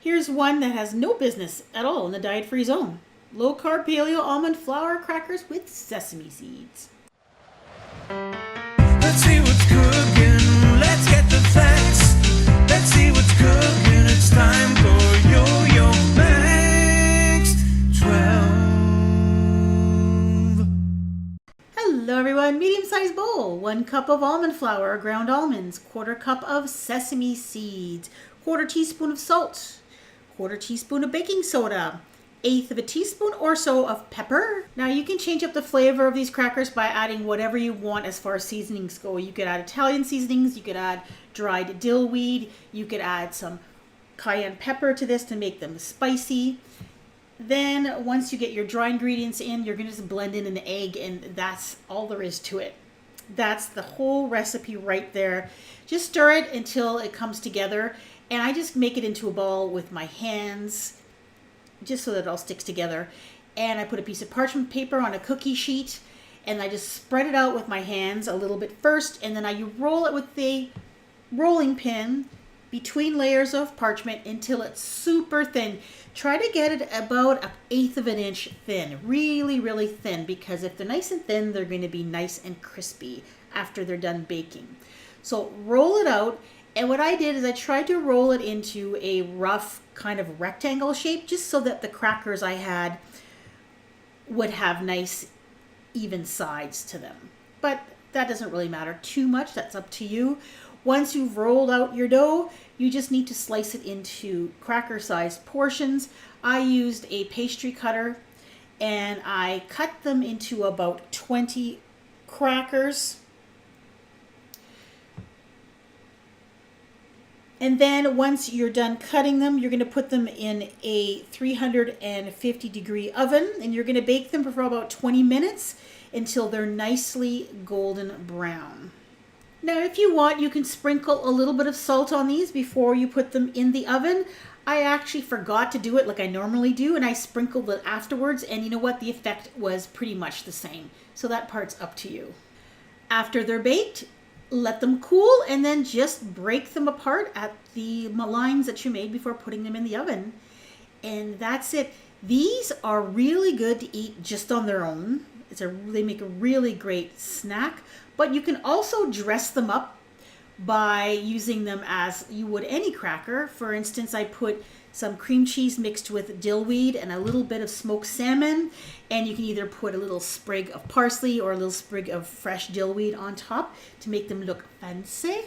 Here's one that has no business at all in the diet-free zone. Low-carb paleo almond flour crackers with sesame seeds. Let's see what's cooking. Let's get the facts. Let's see what's cooking. It's time for Yo-Yo Max 12. Hello everyone, medium-sized bowl. 1 cup of almond flour or ground almonds, 1/4 cup of sesame seeds, 1/4 teaspoon of salt, 1/4 teaspoon of baking soda, 1/8 of a teaspoon or so of pepper. Now you can change up the flavor of these crackers by adding whatever you want as far as seasonings go. You could add Italian seasonings, you could add dried dill weed, you could add some cayenne pepper to this to make them spicy. Then once you get your dry ingredients in, you're going to just blend in an egg, and that's all there is to it. That's the whole recipe right there. Just stir it until it comes together, and I just make it into a ball with my hands just so that it all sticks together. And I put a piece of parchment paper on a cookie sheet, and I just spread it out with my hands a little bit first, and then I roll it with the rolling pin between layers of parchment until it's super thin. Try to get it about 1/8 of an inch thin, really, really thin, because if they're nice and thin, they're going to be nice and crispy after they're done baking. So roll it out, and what I did is I tried to roll it into a rough kind of rectangle shape, just so that the crackers I had would have nice, even sides to them. But that doesn't really matter too much, that's up to you. Once you've rolled out your dough, you just need to slice it into cracker-sized portions. I used a pastry cutter, and I cut them into about 20 crackers. And then once you're done cutting them, you're going to put them in a 350-degree oven, and you're going to bake them for about 20 minutes until they're nicely golden brown. Now, if you want, you can sprinkle a little bit of salt on these before you put them in the oven. I actually forgot to do it like I normally do, and I sprinkled it afterwards, and you know what? The effect was pretty much the same. So that part's up to you. After they're baked, let them cool, and then just break them apart at the lines that you made before putting them in the oven. And that's it. These are really good to eat just on their own. They make a really great snack, but you can also dress them up by using them as you would any cracker. For instance, I put some cream cheese mixed with dill weed and a little bit of smoked salmon, and you can either put a little sprig of parsley or a little sprig of fresh dill weed on top to make them look fancy.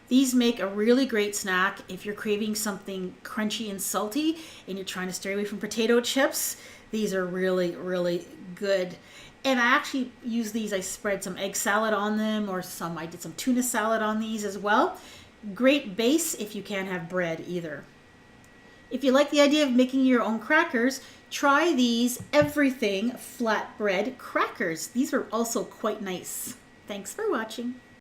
These make a really great snack if you're craving something crunchy and salty and you're trying to stay away from potato chips. These are really, really good. And I actually use these, I spread some egg salad on them, or I did some tuna salad on these as well. Great base if you can't have bread either. If you like the idea of making your own crackers, try these everything flatbread crackers. These are also quite nice. Thanks for watching.